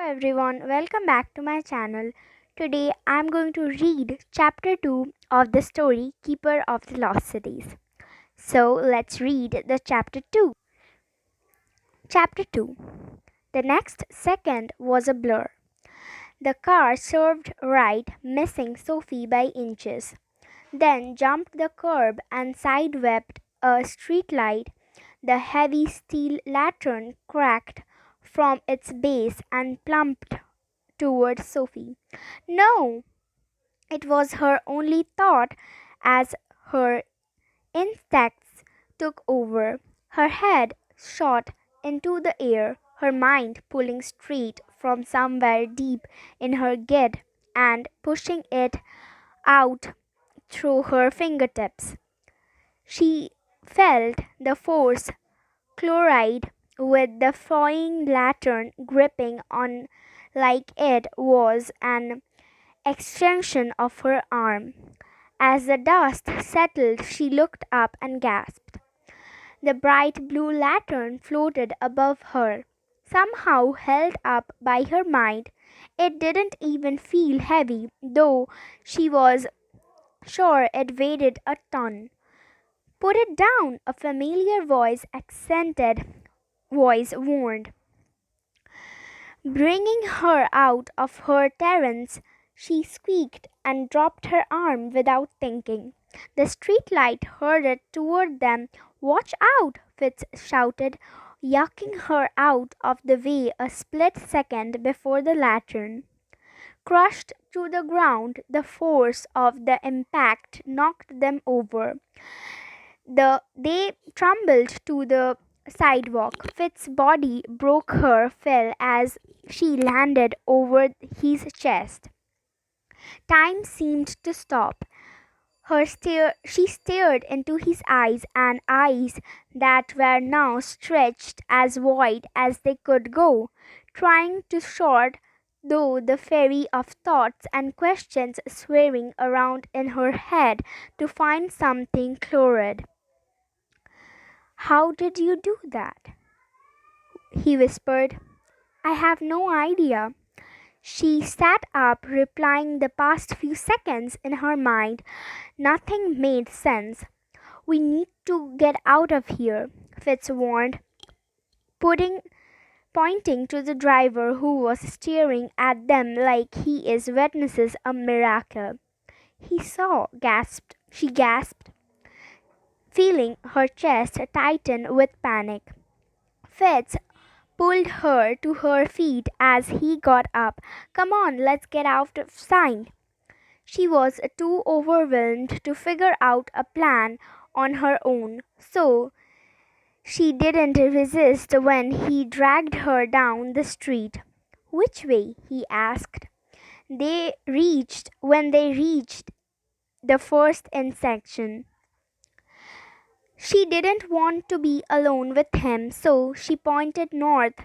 everyone, welcome back to my channel. Today I'm going to read chapter 2 of the story Keeper of the Lost Cities. So let's read the chapter 2. Chapter 2. The next second was a blur. The car swerved right, missing Sophie by inches, then jumped the curb and sideswiped a streetlight. The heavy steel lantern cracked from its base and plumped towards Sophie. No! It was her only thought as her instincts took over. Her head shot into the air, her mind pulling straight from somewhere deep in her gut and pushing it out through her fingertips. She felt the force collide with the flying lantern gripping on like it was an extension of her arm. As the dust settled, she looked up and gasped. The bright blue lantern floated above her, somehow held up by her mind. It didn't even feel heavy, though she was sure it weighed a ton. Put it down, a familiar accented voice warned. Bringing her out of her trance, she squeaked and dropped her arm without thinking. The streetlight hurried toward them. Watch out! Fitz shouted, yanking her out of the way a split second before the lantern crushed to the ground. The force of the impact knocked them over. They tumbled to the sidewalk. Fitz's body broke her fell as she landed over his chest. Time seemed to stop. She stared into his eyes, and eyes that were now stretched as wide as they could go, trying to sort through the ferry of thoughts and questions swirling around in her head to find something cleared. "How did you do that?" he whispered. "I have no idea." She sat up, replying the past few seconds in her mind. Nothing made sense. "We need to get out of here," Fitz warned, putting, pointing to the driver who was staring at them like he is witnesses a miracle. She gasped, feeling her chest tighten with panic. Fitz pulled her to her feet as he got up. "Come on, let's get out of sight." She was too overwhelmed to figure out a plan on her own, so she didn't resist when he dragged her down the street. "Which way?" he asked. When they reached the first intersection. She didn't want to be alone with him, so she pointed north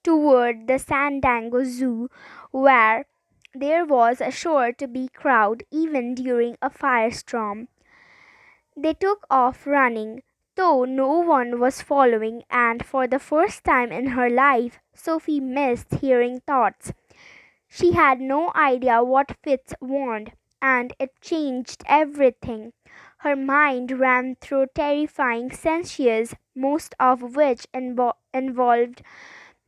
toward the San Diego Zoo, where there was sure to be crowd even during a firestorm. They took off running, though no one was following, and for the first time in her life, Sophie missed hearing thoughts. She had no idea what Fitz warned, and it changed everything. Her mind ran through terrifying scenarios, most of which involved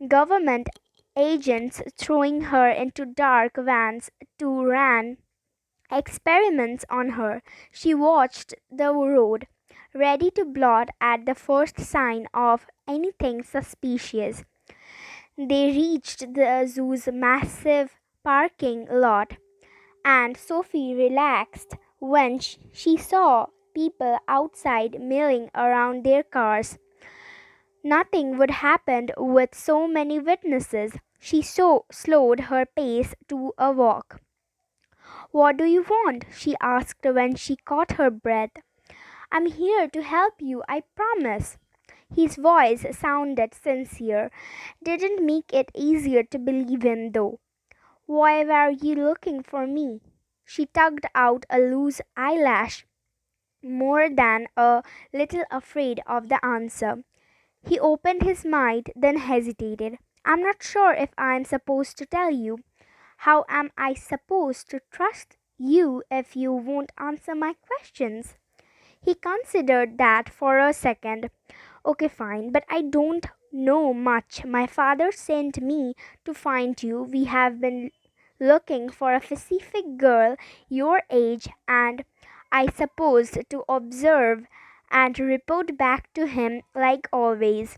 government agents throwing her into dark vans to run experiments on her. She watched the road, ready to blot at the first sign of anything suspicious. They reached the zoo's massive parking lot, and Sophie relaxed when she saw people outside milling around their cars. Nothing would happen with so many witnesses. She slowed her pace to a walk. "What do you want?" she asked when she caught her breath. "I'm here to help you, I promise." His voice sounded sincere. Didn't make it easier to believe him, though. "Why were you looking for me?" She tugged out a loose eyelash, more than a little afraid of the answer. He opened his mouth, then hesitated. I'm not sure if I'm supposed to tell you. How am I supposed to trust you if you won't answer my questions? He considered that for a second. Okay, fine, but I don't know much. My father sent me to find you. We have been looking for a specific girl your age, and I suppose to observe and report back to him like always.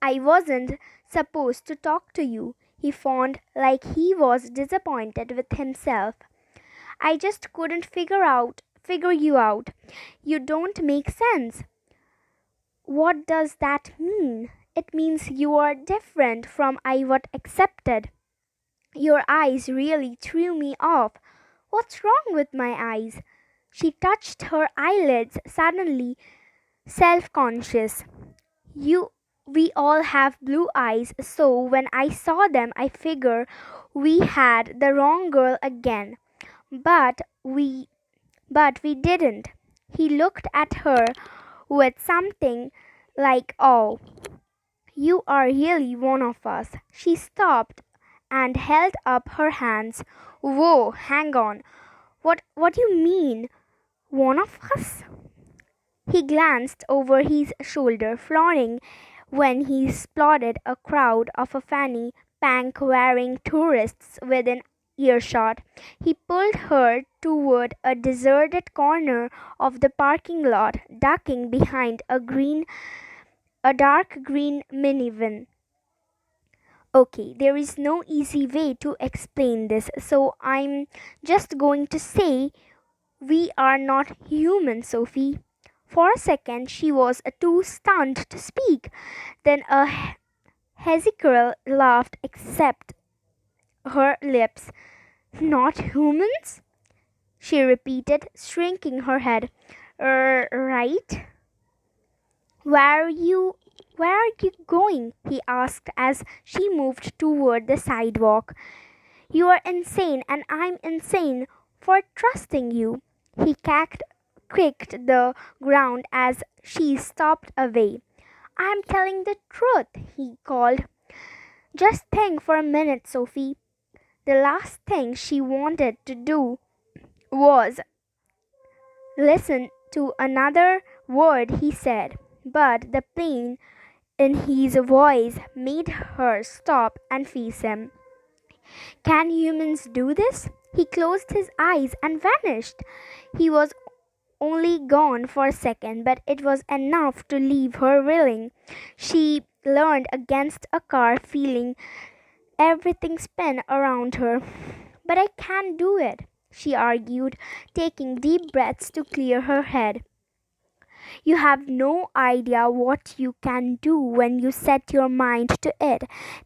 I wasn't supposed to talk to you. He found like he was disappointed with himself. I just couldn't figure you out. You don't make sense. What does that mean? It means you are different from I what accepted. Your eyes really threw me off. What's wrong with my eyes? She touched her eyelids, suddenly self conscious. You we all have blue eyes, so when I saw them I figure we had the wrong girl again. But we didn't. He looked at her with something like awe. You are really one of us. She stopped and held up her hands. Whoa, hang on. What do you mean? One of us? He glanced over his shoulder, frowning when he spotted a crowd of a fanny pack wearing tourists within earshot. He pulled her toward a deserted corner of the parking lot, ducking behind a dark green minivan. Okay, there is no easy way to explain this, so I'm just going to say we are not human, Sophie. For a second, she was too stunned to speak. Then a Hezekiah laughed, except her lips. Not humans? She repeated, shrinking her head. Right? Where are you where are you going? He asked as she moved toward the sidewalk. You are insane and I'm insane for trusting you. He kicked the ground as she stopped away. I'm telling the truth, he called. Just think for a minute, Sophie. The last thing she wanted to do was listen to another word he said, but the pain in his voice made her stop and face him. Can humans do this? He closed his eyes and vanished. He was only gone for a second, but it was enough to leave her reeling. She leaned against a car, feeling everything spin around her. But I can't do it, she argued, taking deep breaths to clear her head. You have no idea what you can do when you set your mind to it.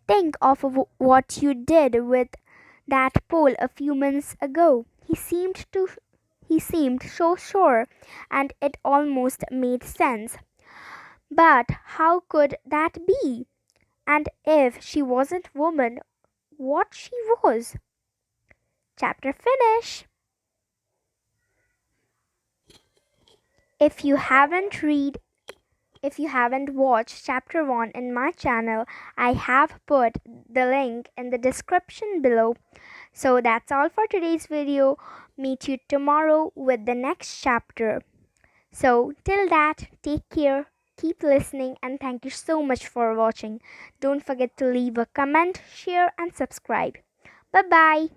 Think of what you did with that pole a few minutes ago. He seemed so sure, and it almost made sense. But how could that be? And if she wasn't woman, what she was? Chapter finish. If you haven't read If you haven't watched chapter 1 in my channel, I have put the link in the description below. So that's all for today's video. Meet you tomorrow with the next chapter. So till that, take care, keep listening, and thank you so much for watching. Don't forget to leave a comment, share, and subscribe. Bye bye.